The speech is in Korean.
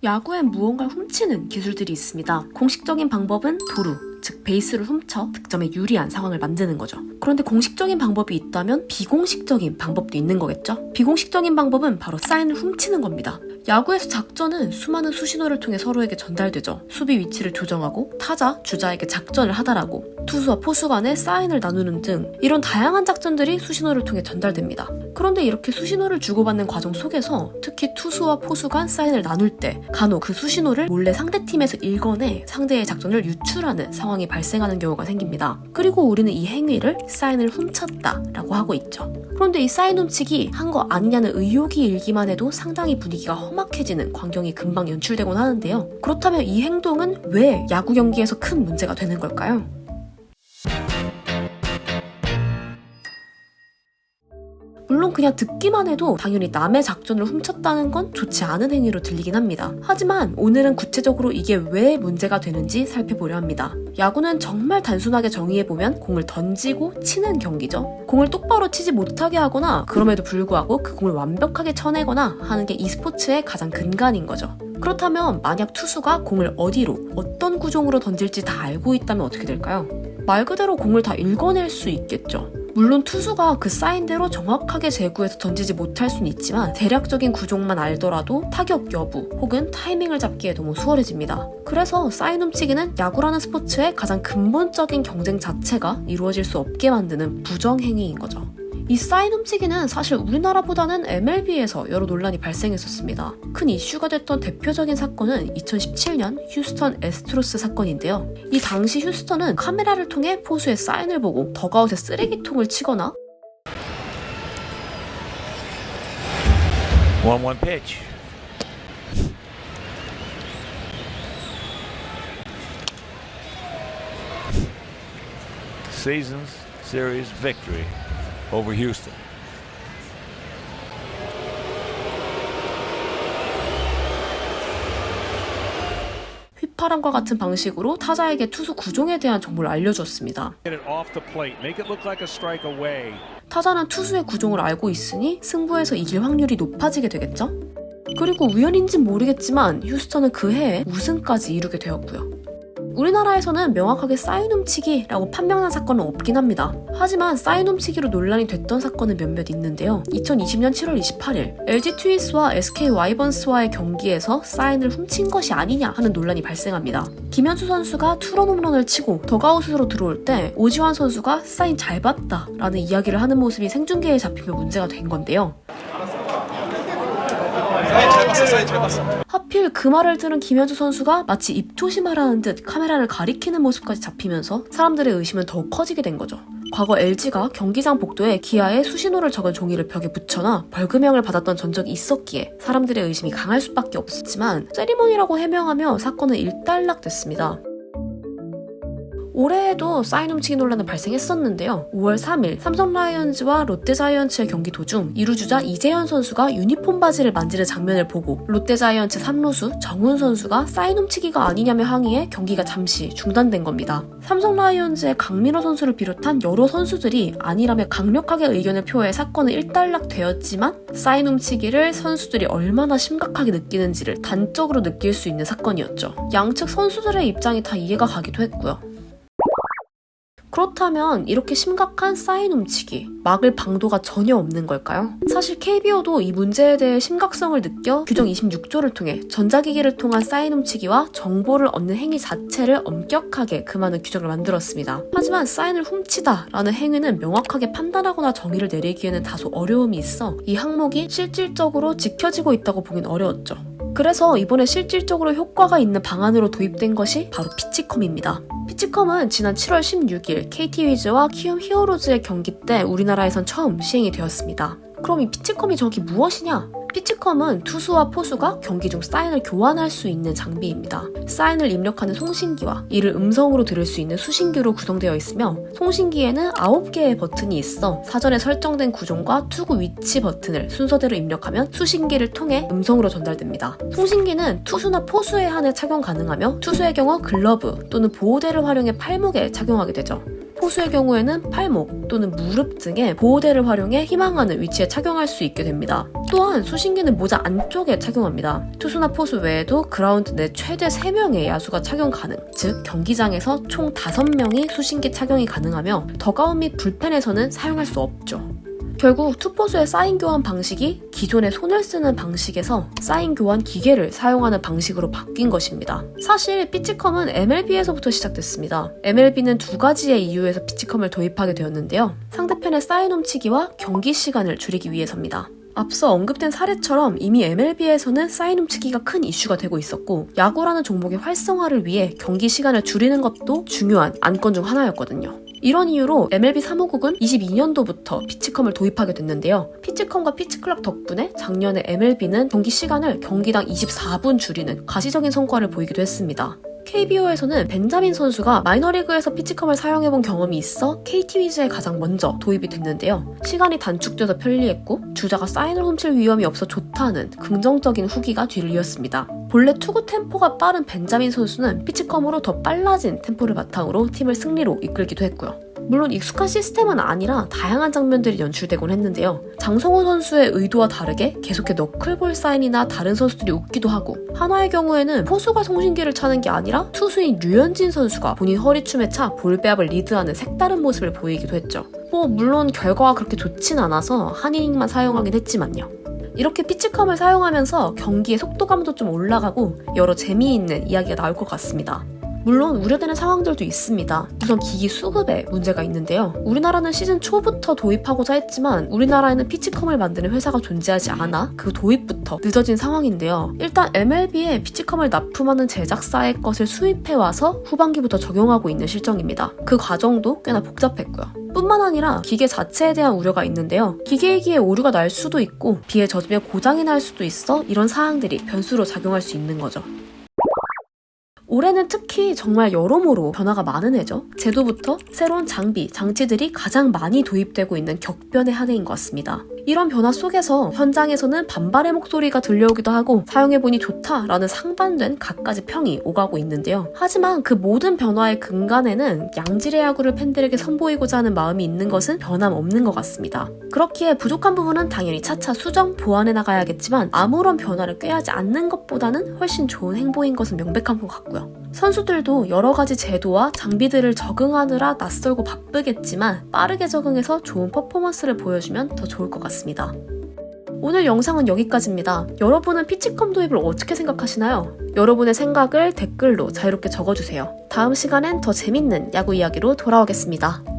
야구엔 무언가를 훔치는 기술들이 있습니다. 공식적인 방법은 도루, 즉 베이스를 훔쳐 득점에 유리한 상황을 만드는 거죠. 그런데 공식적인 방법이 있다면 비공식적인 방법도 있는 거겠죠? 비공식적인 방법은 바로 사인을 훔치는 겁니다. 야구에서 작전은 수많은 수신호를 통해 서로에게 전달되죠. 수비 위치를 조정하고 타자, 주자에게 작전을 하다라고 투수와 포수 간에 사인을 나누는 등 이런 다양한 작전들이 수신호를 통해 전달됩니다. 그런데 이렇게 수신호를 주고받는 과정 속에서 특히 투수와 포수 간 사인을 나눌 때 간혹 그 수신호를 몰래 상대팀에서 읽어내 상대의 작전을 유출하는 상황이 발생하는 경우가 생깁니다. 그리고 우리는 이 행위를 사인을 훔쳤다라고 하고 있죠. 그런데 이 사인 훔치기 한 거 아니냐는 의혹이 일기만 해도 상당히 분위기가 험악해지는 광경이 금방 연출되곤 하는데요. 그렇다면 이 행동은 왜 야구 경기에서 큰 문제가 되는 걸까요? 물론 그냥 듣기만 해도 당연히 남의 작전을 훔쳤다는 건 좋지 않은 행위로 들리긴 합니다. 하지만 오늘은 구체적으로 이게 왜 문제가 되는지 살펴보려 합니다. 야구는 정말 단순하게 정의해보면 공을 던지고 치는 경기죠. 공을 똑바로 치지 못하게 하거나 그럼에도 불구하고 그 공을 완벽하게 쳐내거나 하는 게 이 스포츠의 가장 근간인 거죠. 그렇다면 만약 투수가 공을 어디로 어떤 구종으로 던질지 다 알고 있다면 어떻게 될까요? 말 그대로 공을 다 읽어낼 수 있겠죠. 물론 투수가 그 사인대로 정확하게 제구해서 던지지 못할 수는 있지만 대략적인 구종만 알더라도 타격 여부 혹은 타이밍을 잡기에 너무 수월해집니다. 그래서 사인 훔치기는 야구라는 스포츠의 가장 근본적인 경쟁 자체가 이루어질 수 없게 만드는 부정행위인 거죠. 이 사인 훔치기는 사실 우리나라보다는 MLB에서 여러 논란이 발생했었습니다. 큰 이슈가 됐던 대표적인 사건은 2017년 휴스턴 애스트로스 사건인데요. 이 당시 휴스턴은 카메라를 통해 포수의 사인을 보고 덕아웃에 쓰레기통을 치거나 1-1 pitch. Season's series victory over Houston. 휘파람과 같은 방식으로 타자에게 투수 구종에 대한 정보를 알려주었습니다. Get it off the plate. Make it look like a strike away. 타자는 투수의 구종을 알고 있으니 승부에서 이길 확률이 높아지게 되겠죠? 그리고 우연인진 모르겠지만 휴스턴은 그 해에 우승까지 이루게 되었고요. 우리나라에서는 명확하게 사인 훔치기라고 판명난 사건은 없긴 합니다. 하지만 사인 훔치기로 논란이 됐던 사건은 몇몇 있는데요. 2020년 7월 28일 LG 트윈스와 SK 와이번스와의 경기에서 사인을 훔친 것이 아니냐 하는 논란이 발생합니다. 김현수 선수가 투런 홈런을 치고 덕아웃으로 들어올 때 오지환 선수가 사인 잘 봤다 라는 이야기를 하는 모습이 생중계에 잡히며 문제가 된 건데요. 사인 잘 봤어. 하필 그 말을 들은 김현주 선수가 마치 입조심하라는 듯 카메라를 가리키는 모습까지 잡히면서 사람들의 의심은 더욱 커지게 된 거죠. 과거 LG가 경기장 복도에 기아의 수신호를 적은 종이를 벽에 붙여놔 벌금형을 받았던 전적이 있었기에 사람들의 의심이 강할 수밖에 없었지만 세리머니라고 해명하며 사건은 일단락됐습니다. 올해에도 사인 훔치기 논란은 발생했었는데요. 5월 3일 삼성 라이온즈와 롯데 자이언츠의 경기 도중 2루주자 이재현 선수가 유니폼 바지를 만지는 장면을 보고 롯데 자이언츠 3루수 정훈 선수가 사인 훔치기가 아니냐며 항의해 경기가 잠시 중단된 겁니다. 삼성 라이온즈의 강민호 선수를 비롯한 여러 선수들이 아니라며 강력하게 의견을 표해 사건은 일단락되었지만 사인 훔치기를 선수들이 얼마나 심각하게 느끼는지를 단적으로 느낄 수 있는 사건이었죠. 양측 선수들의 입장이 다 이해가 가기도 했고요. 그렇다면 이렇게 심각한 사인 훔치기, 막을 방도가 전혀 없는 걸까요? 사실 KBO도 이 문제에 대해 심각성을 느껴 규정 26조를 통해 전자기기를 통한 사인 훔치기와 정보를 얻는 행위 자체를 엄격하게 금하는 규정을 만들었습니다. 하지만 사인을 훔치다라는 행위는 명확하게 판단하거나 정의를 내리기에는 다소 어려움이 있어 이 항목이 실질적으로 지켜지고 있다고 보긴 어려웠죠. 그래서 이번에 실질적으로 효과가 있는 방안으로 도입된 것이 바로 피치컴입니다. 피치컴은 지난 7월 16일 KT 위즈와 키움 히어로즈의 경기 때 우리나라에선 처음 시행이 되었습니다. 그럼 이 피치컴이 정확히 무엇이냐? 피치컴은 투수와 포수가 경기 중 사인을 교환할 수 있는 장비입니다. 사인을 입력하는 송신기와 이를 음성으로 들을 수 있는 수신기로 구성되어 있으며 송신기에는 9개의 버튼이 있어 사전에 설정된 구종과 투구 위치 버튼을 순서대로 입력하면 수신기를 통해 음성으로 전달됩니다. 송신기는 투수나 포수에 한해 착용 가능하며 투수의 경우 글러브 또는 보호대를 활용해 팔목에 착용하게 되죠. 포수의 경우에는 팔목 또는 무릎 등의 보호대를 활용해 희망하는 위치에 착용할 수 있게 됩니다. 또한 수신기는 모자 안쪽에 착용합니다. 투수나 포수 외에도 그라운드 내 최대 3명의 야수가 착용 가능, 즉 경기장에서 총 5명이 수신기 착용이 가능하며 더가웃 및 불펜에서는 사용할 수 없죠. 결국 투포수의 사인 교환 방식이 기존의 손을 쓰는 방식에서 사인 교환 기계를 사용하는 방식으로 바뀐 것입니다. 사실 피치컴은 MLB에서부터 시작됐습니다. MLB는 2가지의 이유에서 피치컴을 도입하게 되었는데요. 상대편의 사인 훔치기와 경기 시간을 줄이기 위해서입니다. 앞서 언급된 사례처럼 이미 MLB에서는 사인 훔치기가 큰 이슈가 되고 있었고 야구라는 종목의 활성화를 위해 경기 시간을 줄이는 것도 중요한 안건 중 하나였거든요. 이런 이유로 MLB 사무국은 22년도부터 피치컴을 도입하게 됐는데요. 피치컴과 피치클럭 덕분에 작년에 MLB는 경기 시간을 경기당 24분 줄이는 가시적인 성과를 보이기도 했습니다. KBO에서는 벤자민 선수가 마이너리그에서 피치컴을 사용해본 경험이 있어 KT 위즈에 가장 먼저 도입이 됐는데요. 시간이 단축돼서 편리했고 주자가 사인을 훔칠 위험이 없어 좋다는 긍정적인 후기가 뒤를 이었습니다. 본래 투구 템포가 빠른 벤자민 선수는 피치컴으로 더 빨라진 템포를 바탕으로 팀을 승리로 이끌기도 했고요. 물론 익숙한 시스템은 아니라 다양한 장면들이 연출되곤 했는데요. 장성호 선수의 의도와 다르게 계속해 너클볼 사인이나 다른 선수들이 웃기도 하고 한화의 경우에는 포수가 송신기를 차는 게 아니라 투수인 류현진 선수가 본인 허리춤에 차 볼배합을 리드하는 색다른 모습을 보이기도 했죠. 물론 결과가 그렇게 좋진 않아서 한 이닝만 사용하긴 했지만요. 이렇게 피치컴을 사용하면서 경기의 속도감도 좀 올라가고 여러 재미있는 이야기가 나올 것 같습니다. 물론 우려되는 상황들도 있습니다. 우선 기기 수급에 문제가 있는데요. 우리나라는 시즌 초부터 도입하고자 했지만 우리나라에는 피치컴을 만드는 회사가 존재하지 않아 그 도입부터 늦어진 상황인데요. 일단 MLB에 피치컴을 납품하는 제작사의 것을 수입해와서 후반기부터 적용하고 있는 실정입니다. 그 과정도 꽤나 복잡했고요. 뿐만 아니라 기계 자체에 대한 우려가 있는데요. 기계이기에 오류가 날 수도 있고 비에 젖으면 고장이 날 수도 있어 이런 사항들이 변수로 작용할 수 있는 거죠. 올해는 특히 정말 여러모로 변화가 많은 해죠. 제도부터 새로운 장비, 장치들이 가장 많이 도입되고 있는 격변의 한 해인 것 같습니다. 이런 변화 속에서 현장에서는 반발의 목소리가 들려오기도 하고 사용해보니 좋다라는 상반된 갖가지 평이 오가고 있는데요. 하지만 그 모든 변화의 근간에는 양질의 야구를 팬들에게 선보이고자 하는 마음이 있는 것은 변함없는 것 같습니다. 그렇기에 부족한 부분은 당연히 차차 수정, 보완해 나가야겠지만 아무런 변화를 꾀하지 않는 것보다는 훨씬 좋은 행보인 것은 명백한 것 같고요. 선수들도 여러 가지 제도와 장비들을 적응하느라 낯설고 바쁘겠지만 빠르게 적응해서 좋은 퍼포먼스를 보여주면 더 좋을 것 같습니다. 오늘 영상은 여기까지입니다. 여러분은 피치컴 도입을 어떻게 생각하시나요? 여러분의 생각을 댓글로 자유롭게 적어주세요. 다음 시간엔 더 재밌는 야구 이야기로 돌아오겠습니다.